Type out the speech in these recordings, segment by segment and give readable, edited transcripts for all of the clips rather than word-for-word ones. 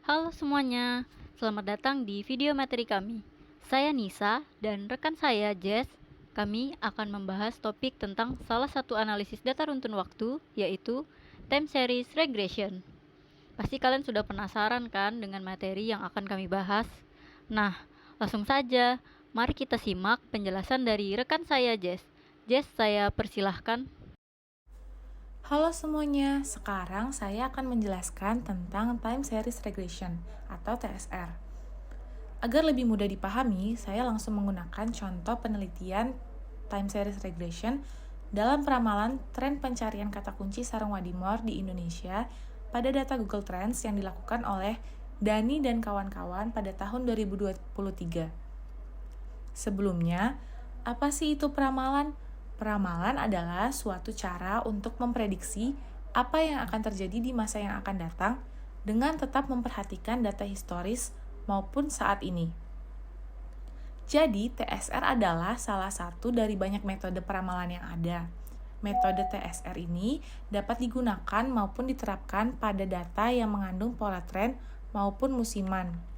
Halo semuanya, selamat datang di video materi kami. Saya Nisa dan rekan saya Jess. Kami akan membahas topik tentang salah satu analisis data runtun waktu, yaitu time series regression. Pasti kalian sudah penasaran kan dengan materi yang akan kami bahas? Nah, langsung saja, mari kita simak penjelasan dari rekan saya Jess. Jess, saya persilahkan. Halo semuanya, sekarang saya akan menjelaskan tentang Time Series Regression atau TSR. Agar lebih mudah dipahami, saya langsung menggunakan contoh penelitian Time Series Regression dalam peramalan tren pencarian kata kunci sarang wadimor di Indonesia pada data Google Trends yang dilakukan oleh Dani dan kawan-kawan pada tahun 2023. Sebelumnya, apa sih itu peramalan? Peramalan adalah suatu cara untuk memprediksi apa yang akan terjadi di masa yang akan datang dengan tetap memperhatikan data historis maupun saat ini. Jadi, TSR adalah salah satu dari banyak metode peramalan yang ada. Metode TSR ini dapat digunakan maupun diterapkan pada data yang mengandung pola tren maupun musiman.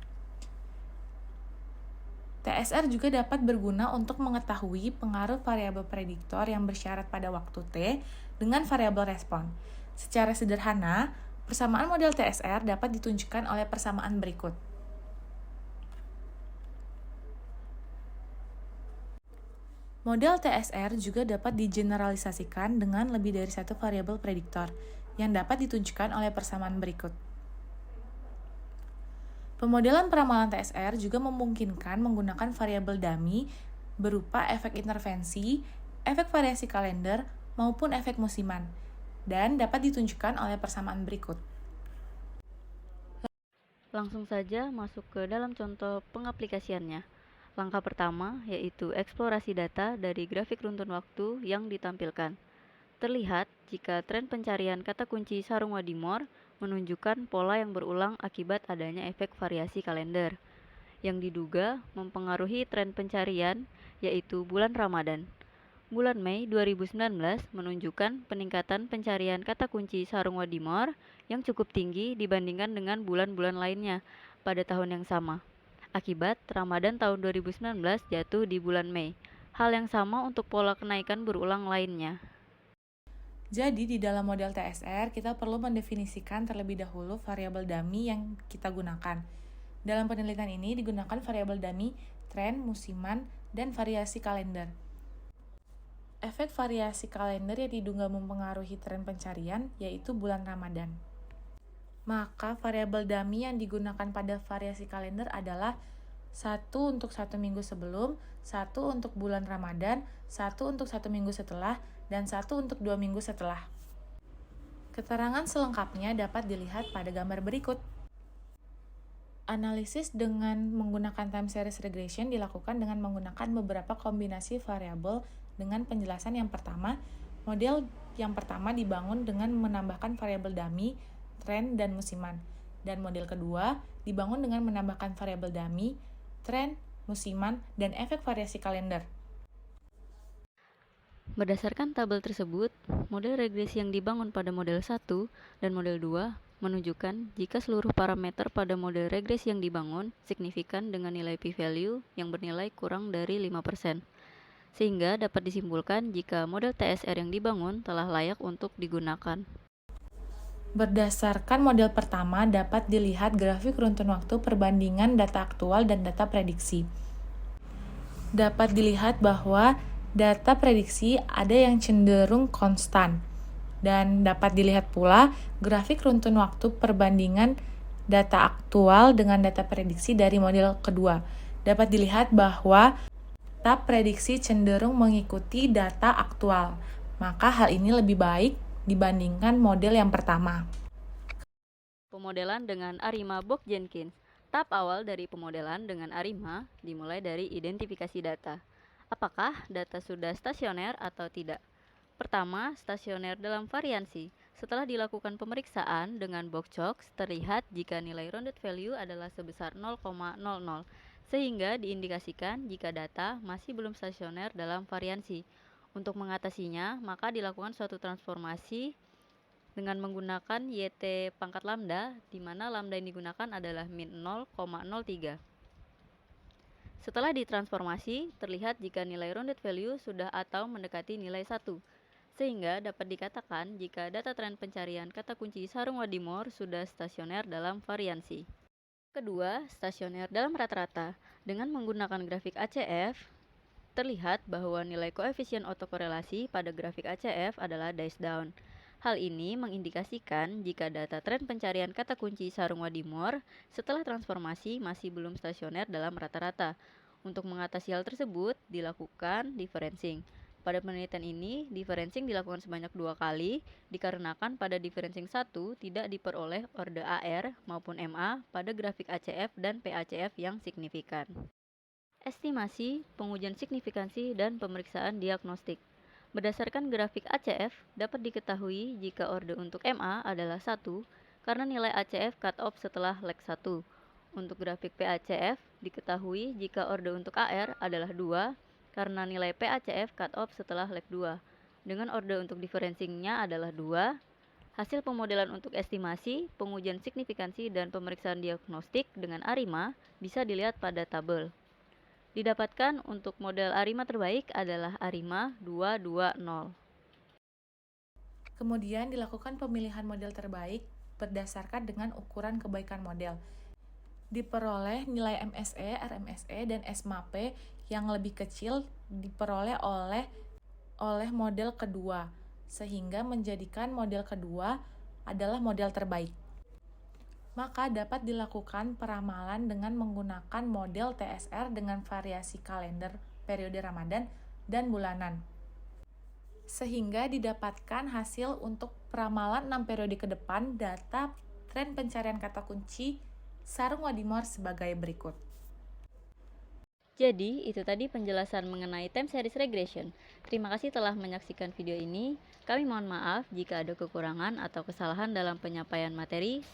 TSR juga dapat berguna untuk mengetahui pengaruh variabel prediktor yang bersyarat pada waktu T dengan variabel respon. Secara sederhana, persamaan model TSR dapat ditunjukkan oleh persamaan berikut. Model TSR juga dapat digeneralisasikan dengan lebih dari satu variabel prediktor yang dapat ditunjukkan oleh persamaan berikut. Pemodelan peramalan TSR juga memungkinkan menggunakan variabel dummy berupa efek intervensi, efek variasi kalender, maupun efek musiman, dan dapat ditunjukkan oleh persamaan berikut. Langsung saja masuk ke dalam contoh pengaplikasiannya. Langkah pertama yaitu eksplorasi data dari grafik runtun waktu yang ditampilkan. Terlihat jika tren pencarian kata kunci sarung wadimor menunjukkan pola yang berulang akibat adanya efek variasi kalender, yang diduga mempengaruhi tren pencarian yaitu bulan Ramadan. Bulan Mei 2019 menunjukkan peningkatan pencarian kata kunci sarung wadimor yang cukup tinggi dibandingkan dengan bulan-bulan lainnya pada tahun yang sama. Akibat Ramadan tahun 2019 jatuh di bulan Mei. Hal yang sama untuk pola kenaikan berulang lainnya. Jadi, di dalam model TSR, kita perlu mendefinisikan terlebih dahulu variabel dummy yang kita gunakan. Dalam penelitian ini digunakan variabel dummy, tren, musiman, dan variasi kalender. Efek variasi kalender yang diduga mempengaruhi tren pencarian yaitu bulan Ramadan. Maka variabel dummy yang digunakan pada variasi kalender adalah satu untuk 1 minggu sebelum, satu untuk bulan Ramadan, satu untuk 1 minggu setelah, dan satu untuk 2 minggu setelah. Keterangan selengkapnya dapat dilihat pada gambar berikut. Analisis dengan menggunakan time series regression dilakukan dengan menggunakan beberapa kombinasi variabel dengan penjelasan yang pertama. Model yang pertama dibangun dengan menambahkan variabel dummy, tren, dan musiman. Dan model kedua dibangun dengan menambahkan variabel dummy, tren, musiman, dan efek variasi kalender. Berdasarkan tabel tersebut, model regresi yang dibangun pada model 1 dan model 2 menunjukkan jika seluruh parameter pada model regresi yang dibangun signifikan dengan nilai p-value yang bernilai kurang dari 5%, sehingga dapat disimpulkan jika model TSR yang dibangun telah layak untuk digunakan. Berdasarkan model pertama dapat dilihat grafik runtun waktu perbandingan data aktual dan data prediksi. Dapat dilihat bahwa data prediksi ada yang cenderung konstan. Dan dapat dilihat pula grafik runtun waktu perbandingan data aktual dengan data prediksi dari model kedua. Dapat dilihat bahwa data prediksi cenderung mengikuti data aktual. Maka hal ini lebih baik dibandingkan model yang pertama. Pemodelan dengan Arima Bok-Jenkins. Tahap awal dari pemodelan dengan Arima dimulai dari identifikasi data. Apakah data sudah stasioner atau tidak? Pertama, stasioner dalam variansi. Setelah dilakukan pemeriksaan dengan box-chox, terlihat jika nilai rounded value adalah sebesar 0,00, sehingga diindikasikan jika data masih belum stasioner dalam variansi. Untuk mengatasinya, maka dilakukan suatu transformasi dengan menggunakan YT pangkat lambda, di mana lambda yang digunakan adalah min 0,03. Setelah ditransformasi, terlihat jika nilai rounded value sudah atau mendekati nilai 1, sehingga dapat dikatakan jika data tren pencarian kata kunci sarung Wadimor sudah stasioner dalam variansi. Kedua, stasioner dalam rata-rata. Dengan menggunakan grafik ACF, terlihat bahwa nilai koefisien otokorelasi pada grafik ACF adalah dice down. Hal ini mengindikasikan jika data tren pencarian kata kunci sarung Wadimor setelah transformasi masih belum stasioner dalam rata-rata. Untuk mengatasi hal tersebut, dilakukan differencing. Pada penelitian ini, differencing dilakukan sebanyak 2 kali, dikarenakan pada differencing 1 tidak diperoleh orde AR maupun MA pada grafik ACF dan PACF yang signifikan. Estimasi, pengujian signifikansi, dan pemeriksaan diagnostik. Berdasarkan grafik ACF, dapat diketahui jika orde untuk MA adalah 1 karena nilai ACF cut-off setelah leg 1. Untuk grafik PACF, diketahui jika orde untuk AR adalah 2 karena nilai PACF cut-off setelah leg 2. Dengan orde untuk differencingnya adalah 2, hasil pemodelan untuk estimasi, pengujian signifikansi, dan pemeriksaan diagnostik dengan ARIMA bisa dilihat pada tabel. Didapatkan untuk model ARIMA terbaik adalah ARIMA 220. Kemudian dilakukan pemilihan model terbaik berdasarkan dengan ukuran kebaikan model. Diperoleh nilai MSE, RMSE, dan SMAP yang lebih kecil diperoleh oleh model kedua, sehingga menjadikan model kedua adalah model terbaik. Maka dapat dilakukan peramalan dengan menggunakan model TSR dengan variasi kalender periode Ramadan dan bulanan. Sehingga didapatkan hasil untuk peramalan 6 periode ke depan data tren pencarian kata kunci sarung Wadimor sebagai berikut. Jadi, itu tadi penjelasan mengenai time series regression. Terima kasih telah menyaksikan video ini. Kami mohon maaf jika ada kekurangan atau kesalahan dalam penyampaian materi.